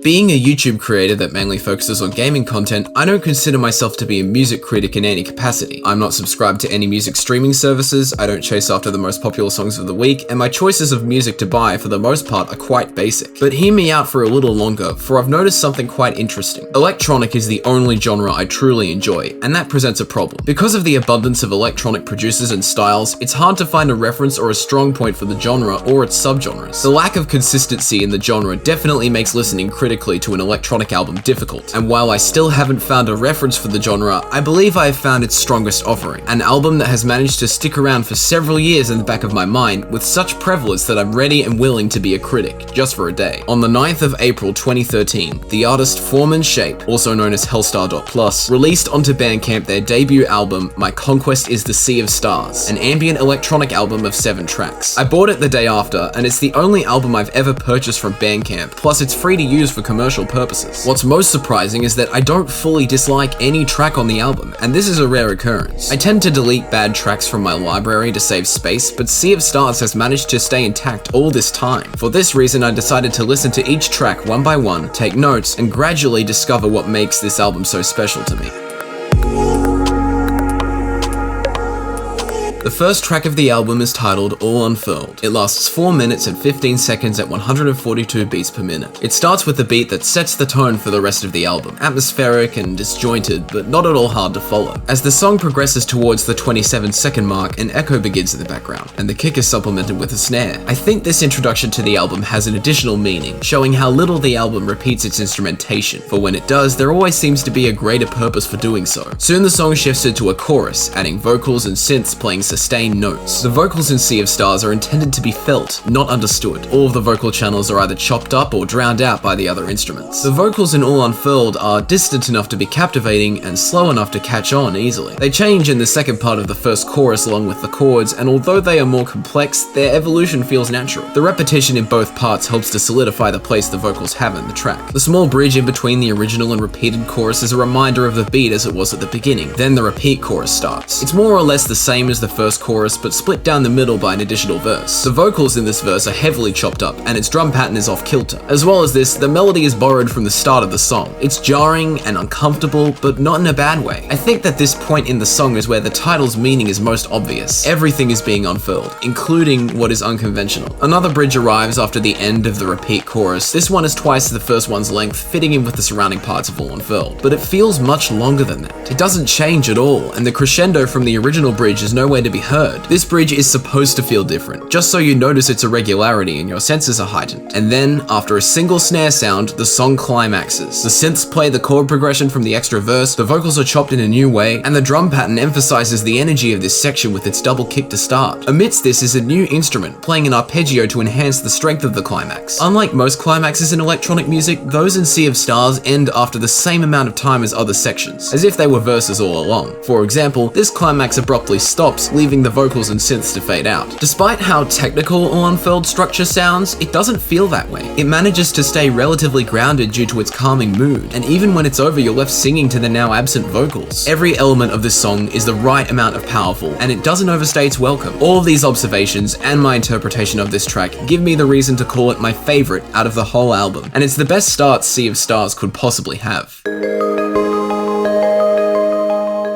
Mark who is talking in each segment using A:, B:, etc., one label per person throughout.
A: Being a YouTube creator that mainly focuses on gaming content, I don't consider myself to be a music critic in any capacity. I'm not subscribed to any music streaming services, I don't chase after the most popular songs of the week, and my choices of music to buy for the most part are quite basic. But hear me out for a little longer, for I've noticed something quite interesting. Electronic is the only genre I truly enjoy, and that presents a problem. Because of the abundance of electronic producers and styles, it's hard to find a reference or a strong point for the genre or its subgenres. The lack of consistency in the genre definitely makes listening critically to an electronic album difficult, and while I still haven't found a reference for the genre, I believe I have found its strongest offering. An album that has managed to stick around for several years in the back of my mind with such prevalence that I'm ready and willing to be a critic, just for a day. On the 9th of April 2013, the artist Form and Shape, also known as Hellstar.Plus, released onto Bandcamp their debut album, My Conquest is the Sea of Stars, an ambient electronic album of 7 tracks. I bought it the day after, and it's the only album I've ever purchased from Bandcamp, plus it's free to use for commercial purposes. What's most surprising is that I don't fully dislike any track on the album, and this is a rare occurrence. I tend to delete bad tracks from my library to save space, but Sea of Stars has managed to stay intact all this time. For this reason, I decided to listen to each track one by one, take notes, and gradually discover what makes this album so special to me. The first track of the album is titled All Unfurled. It lasts 4 minutes and 15 seconds at 142 beats per minute. It starts with the beat that sets the tone for the rest of the album. Atmospheric and disjointed, but not at all hard to follow. As the song progresses towards the 27-second mark, an echo begins in the background, and the kick is supplemented with a snare. I think this introduction to the album has an additional meaning, showing how little the album repeats its instrumentation, for when it does, there always seems to be a greater purpose for doing so. Soon the song shifts into a chorus, adding vocals and synths playing sustained notes. The vocals in Sea of Stars are intended to be felt, not understood. All of the vocal channels are either chopped up or drowned out by the other instruments. The vocals in All Unfurled are distant enough to be captivating and slow enough to catch on easily. They change in the second part of the first chorus along with the chords, and although they are more complex, their evolution feels natural. The repetition in both parts helps to solidify the place the vocals have in the track. The small bridge in between the original and repeated chorus is a reminder of the beat as it was at the beginning. Then the repeat chorus starts. It's more or less the same as the first chorus, but split down the middle by an additional verse. The vocals in this verse are heavily chopped up, and its drum pattern is off kilter. As well as this, the melody is borrowed from the start of the song. It's jarring and uncomfortable, but not in a bad way. I think that this point in the song is where the title's meaning is most obvious. Everything is being unfurled, including what is unconventional. Another bridge arrives after the end of the repeat chorus. This one is twice the first one's length, fitting in with the surrounding parts of All Unfurled, but it feels much longer than that. It doesn't change at all, and the crescendo from the original bridge is nowhere to be heard. This bridge is supposed to feel different, just so you notice its irregularity and your senses are heightened. And then, after a single snare sound, the song climaxes. The synths play the chord progression from the extra verse, the vocals are chopped in a new way, and the drum pattern emphasizes the energy of this section with its double kick to start. Amidst this is a new instrument, playing an arpeggio to enhance the strength of the climax. Unlike most climaxes in electronic music, those in Sea of Stars end after the same amount of time as other sections, as if they were verses all along. For example, this climax abruptly stops, leaving the vocals and synths to fade out. Despite how technical All Unfurled structure sounds, it doesn't feel that way. It manages to stay relatively grounded due to its calming mood, and even when it's over, you're left singing to the now absent vocals. Every element of this song is the right amount of powerful, and it doesn't overstay its welcome. All of these observations and my interpretation of this track give me the reason to call it my favorite out of the whole album, and it's the best start Sea of Stars could possibly have.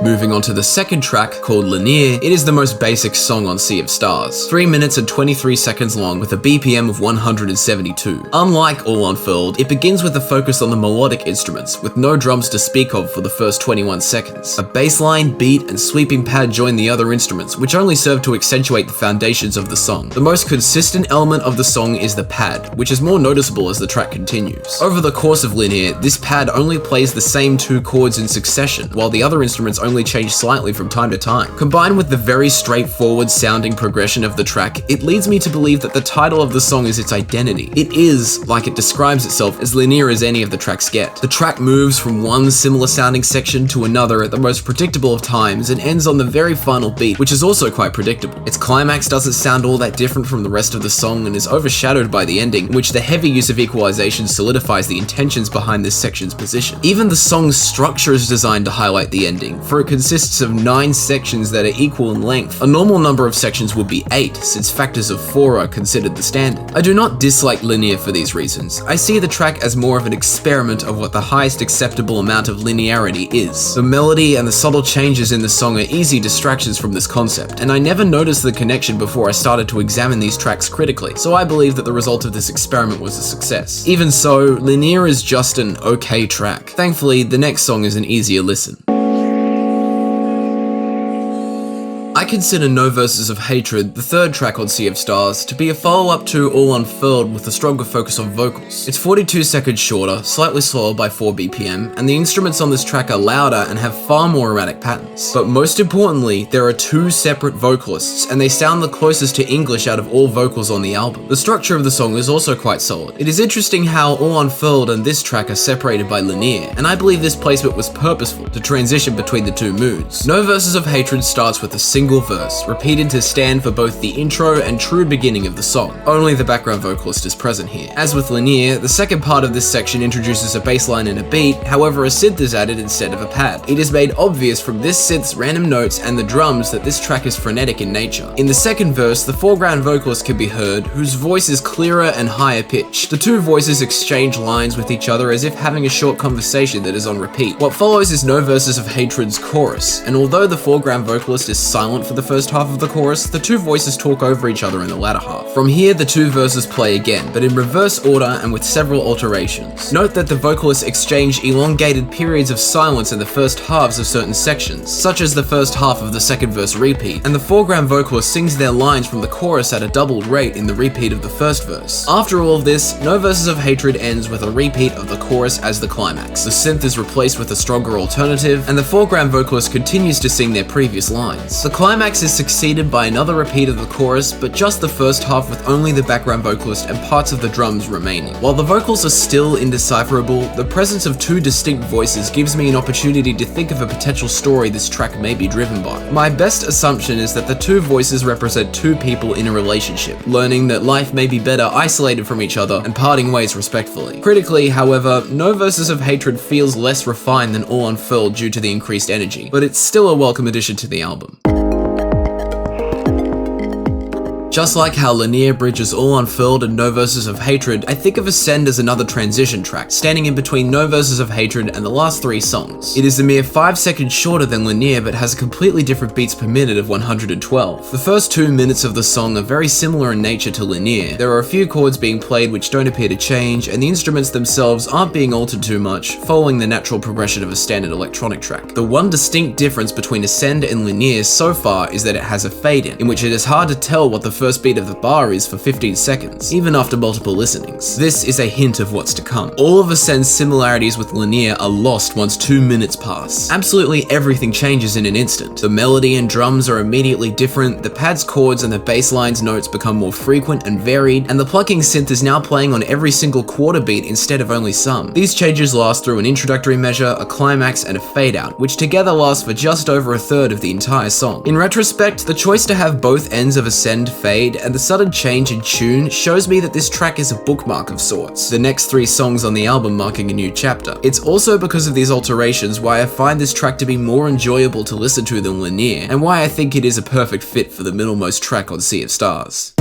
A: Moving on to the second track, called Linear, it is the most basic song on Sea of Stars. 3 minutes and 23 seconds long with a BPM of 172. Unlike All Unfurled, it begins with a focus on the melodic instruments, with no drums to speak of for the first 21 seconds. A bass line, beat, and sweeping pad join the other instruments, which only serve to accentuate the foundations of the song. The most consistent element of the song is the pad, which is more noticeable as the track continues. Over the course of Linear, this pad only plays the same 2 chords in succession, while the other instruments only change slightly from time to time. Combined with the very straightforward sounding progression of the track, it leads me to believe that the title of the song is its identity. It is, like it describes itself, as linear as any of the tracks get. The track moves from one similar sounding section to another at the most predictable of times and ends on the very final beat, which is also quite predictable. Its climax doesn't sound all that different from the rest of the song and is overshadowed by the ending, in which the heavy use of equalization solidifies the intentions behind this section's position. Even the song's structure is designed to highlight the ending. For consists of 9 sections that are equal in length. A normal number of sections would be 8, since factors of 4 are considered the standard. I do not dislike linear for these reasons. I see the track as more of an experiment of what the highest acceptable amount of linearity is. The melody and the subtle changes in the song are easy distractions from this concept, and I never noticed the connection before I started to examine these tracks critically, so I believe that the result of this experiment was a success. Even so, Linear is just an okay track. Thankfully, the next song is an easier listen. I consider No Verses of Hatred, the third track on Sea of Stars, to be a follow-up to All Unfurled with a stronger focus on vocals. It's 42 seconds shorter, slightly slower by 4 BPM, and the instruments on this track are louder and have far more erratic patterns. But most importantly, there are 2 separate vocalists, and they sound the closest to English out of all vocals on the album. The structure of the song is also quite solid. It is interesting how All Unfurled and this track are separated by Linear, and I believe this placement was purposeful to transition between the 2 moods. No Verses of Hatred starts with a single verse, repeated to stand for both the intro and true beginning of the song. Only the background vocalist is present here. As with Linear, the second part of this section introduces a bass line and a beat, however a synth is added instead of a pad. It is made obvious from this synth's random notes and the drums that this track is frenetic in nature. In the second verse, the foreground vocalist can be heard, whose voice is clearer and higher pitched. The 2 voices exchange lines with each other as if having a short conversation that is on repeat. What follows is No Verses of Hatred's chorus, and although the foreground vocalist is silent for the first half of the chorus, the 2 voices talk over each other in the latter half. From here, the 2 verses play again, but in reverse order and with several alterations. Note that the vocalists exchange elongated periods of silence in the first halves of certain sections, such as the first half of the second verse repeat, and the foreground vocalist sings their lines from the chorus at a doubled rate in the repeat of the first verse. After all of this, No Verses of Hatred ends with a repeat of the chorus as the climax. The synth is replaced with a stronger alternative, and the foreground vocalist continues to sing their previous lines. The climax is succeeded by another repeat of the chorus, but just the first half with only the background vocalist and parts of the drums remaining. While the vocals are still indecipherable, the presence of 2 distinct voices gives me an opportunity to think of a potential story this track may be driven by. My best assumption is that the 2 voices represent 2 people in a relationship, learning that life may be better isolated from each other and parting ways respectfully. Critically, however, No Verses of Hatred feels less refined than All Unfurled due to the increased energy, but it's still a welcome addition to the album. Just like how Linear bridges All Unfurled and No Verses of Hatred, I think of Ascend as another transition track, standing in between No Verses of Hatred and the last 3 songs. It is a mere 5 seconds shorter than Linear, but has a completely different beats per minute of 112. The first 2 minutes of the song are very similar in nature to Linear. There are a few chords being played which don't appear to change, and the instruments themselves aren't being altered too much, following the natural progression of a standard electronic track. The one distinct difference between Ascend and Linear so far is that it has a fade-in, which it is hard to tell what the first beat of the bar is for 15 seconds, even after multiple listenings. This is a hint of what's to come. All of Ascend's similarities with Linear are lost once 2 minutes pass. Absolutely everything changes in an instant. The melody and drums are immediately different, the pads, chords, and the bass line's notes become more frequent and varied, and the plucking synth is now playing on every single quarter beat instead of only some. These changes last through an introductory measure, a climax, and a fade out, which together last for just over a third of the entire song. In retrospect, the choice to have both ends of Ascend fade and the sudden change in tune shows me that this track is a bookmark of sorts, the next 3 songs on the album marking a new chapter. It's also because of these alterations why I find this track to be more enjoyable to listen to than Linear, and why I think it is a perfect fit for the middlemost track on Sea of Stars.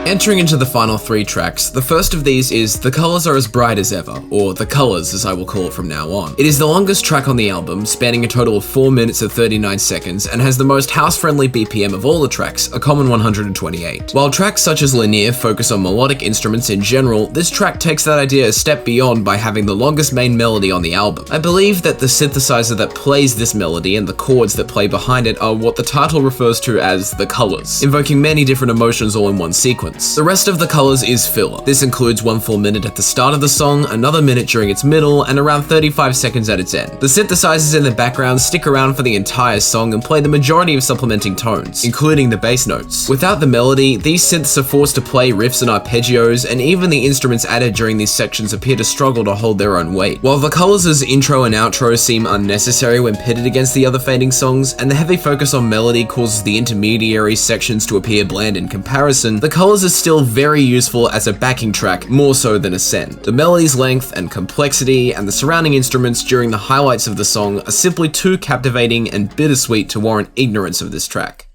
A: Entering into the final 3 tracks, the first of these is The Colors Are As Bright As Ever, or The Colors as I will call it from now on. It is the longest track on the album, spanning a total of 4 minutes and 39 seconds, and has the most house-friendly BPM of all the tracks, a common 128. While tracks such as Linear focus on melodic instruments in general, this track takes that idea a step beyond by having the longest main melody on the album. I believe that the synthesizer that plays this melody and the chords that play behind it are what the title refers to as the colors, invoking many different emotions all in one sequence. The rest of the colors is filler. This includes 1 full minute at the start of the song, another minute during its middle, and around 35 seconds at its end. The synthesizers in the background stick around for the entire song and play the majority of supplementing tones, including the bass notes. Without the melody, these synths are forced to play riffs and arpeggios, and even the instruments added during these sections appear to struggle to hold their own weight. While the colors' intro and outro seem unnecessary when pitted against the other fading songs, and the heavy focus on melody causes the intermediary sections to appear bland in comparison, the colors Chorus is still very useful as a backing track, more so than Ascend. The melody's length and complexity and the surrounding instruments during the highlights of the song are simply too captivating and bittersweet to warrant ignorance of this track.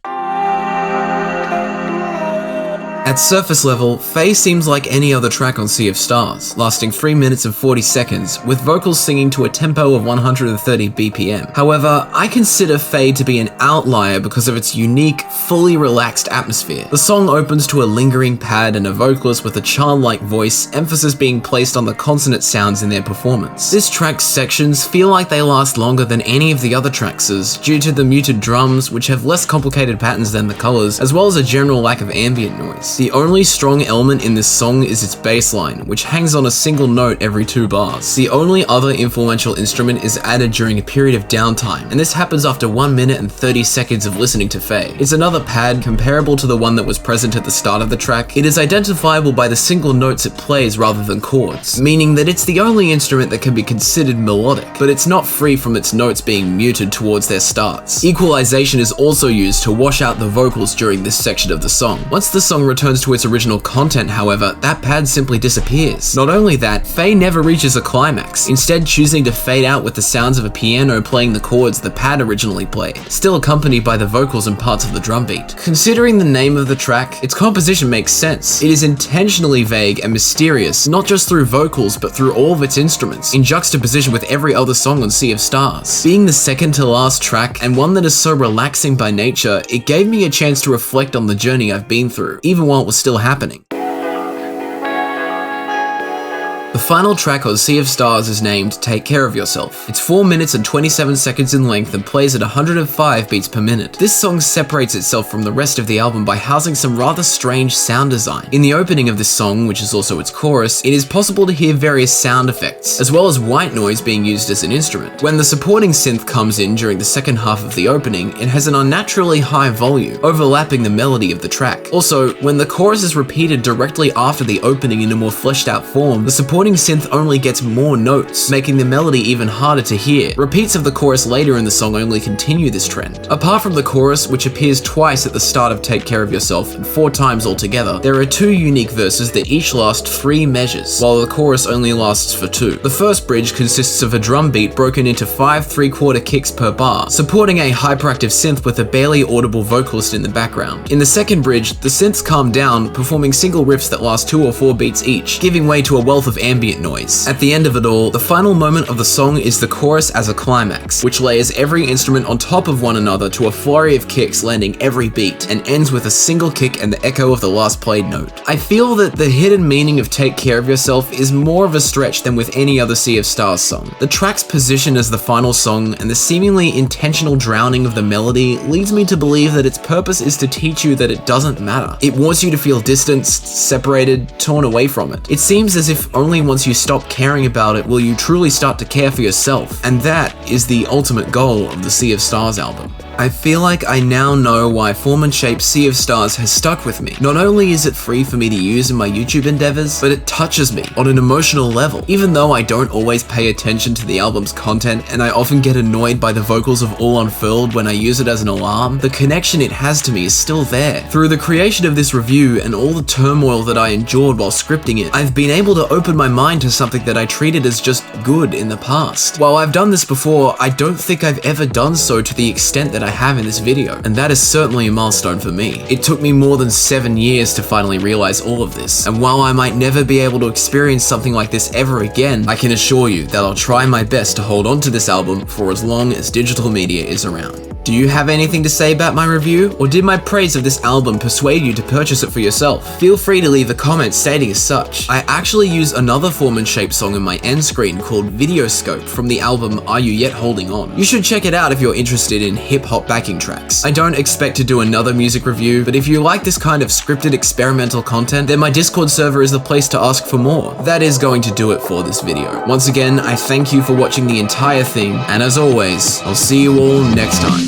A: At surface level, Faye seems like any other track on Sea of Stars, lasting 3 minutes and 40 seconds, with vocals singing to a tempo of 130 BPM. However, I consider Faye to be an outlier because of its unique, fully relaxed atmosphere. The song opens to a lingering pad and a vocalist with a childlike voice, emphasis being placed on the consonant sounds in their performance. This track's sections feel like they last longer than any of the other tracks due to the muted drums, which have less complicated patterns than the colors, as well as a general lack of ambient noise. The only strong element in this song is its bass line, which hangs on a single note every 2 bars. The only other influential instrument is added during a period of downtime, and this happens after 1 minute and 30 seconds of listening to Faye. It's another pad comparable to the one that was present at the start of the track. It is identifiable by the single notes it plays rather than chords, meaning that it's the only instrument that can be considered melodic, but it's not free from its notes being muted towards their starts. Equalization is also used to wash out the vocals during this section of the song. Once the song returns to its original content, however, that pad simply disappears. Not only that, Faye never reaches a climax, instead choosing to fade out with the sounds of a piano playing the chords the pad originally played, still accompanied by the vocals and parts of the drum beat. Considering the name of the track, its composition makes sense. It is intentionally vague and mysterious, not just through vocals, but through all of its instruments, in juxtaposition with every other song on Sea of Stars. Being the second to last track, and one that is so relaxing by nature, it gave me a chance to reflect on the journey I've been through, even while it was still happening. The final track on Sea of Stars is named Take Care of Yourself. It's 4 minutes and 27 seconds in length and plays at 105 beats per minute. This song separates itself from the rest of the album by housing some rather strange sound design. In the opening of this song, which is also its chorus, it is possible to hear various sound effects, as well as white noise being used as an instrument. When the supporting synth comes in during the second half of the opening, it has an unnaturally high volume, overlapping the melody of the track. Also, when the chorus is repeated directly after the opening in a more fleshed out form, the supporting synth only gets more notes, making the melody even harder to hear. Repeats of the chorus later in the song only continue this trend. Apart from the chorus, which appears twice at the start of Take Care of Yourself and 4 times altogether, there are 2 unique verses that each last 3 measures, while the chorus only lasts for 2. The first bridge consists of a drum beat broken into 5 3/4 kicks per bar, supporting a hyperactive synth with a barely audible vocalist in the background. In the second bridge, the synths calm down, performing single riffs that last 2 or 4 beats each, giving way to a wealth of ambient noise. At the end of it all, the final moment of the song is the chorus as a climax, which layers every instrument on top of one another to a flurry of kicks landing every beat, and ends with a single kick and the echo of the last played note. I feel that the hidden meaning of Take Care of Yourself is more of a stretch than with any other Sea of Stars song. The track's position as the final song and the seemingly intentional drowning of the melody leads me to believe that its purpose is to teach you that it doesn't matter. It wants you to feel distanced, separated, torn away from it. It seems as if only once you stop caring about it will you truly start to care for yourself, and that is the ultimate goal of the Sea of Stars album. I feel like I now know why Form and Shape's Sea of Stars has stuck with me. Not only is it free for me to use in my YouTube endeavors, but it touches me on an emotional level. Even though I don't always pay attention to the album's content, and I often get annoyed by the vocals of All Unfurled when I use it as an alarm, the connection it has to me is still there. Through the creation of this review and all the turmoil that I endured while scripting it, I've been able to open my mind to something that I treated as just good in the past. While I've done this before, I don't think I've ever done so to the extent that I have in this video, and that is certainly a milestone for me. It took me more than 7 years to finally realize all of this, and while I might never be able to experience something like this ever again, I can assure you that I'll try my best to hold on to this album for as long as digital media is around. Do you have anything to say about my review, or did my praise of this album persuade you to purchase it for yourself? Feel free to leave a comment stating as such. I actually use another Form and Shape song in my end screen called Videoscope from the album Are You Yet Holding On? You should check it out if you're interested in hip-hop backing tracks. I don't expect to do another music review, but if you like this kind of scripted experimental content, then my Discord server is the place to ask for more. That is going to do it for this video. Once again, I thank you for watching the entire thing, and as always, I'll see you all next time.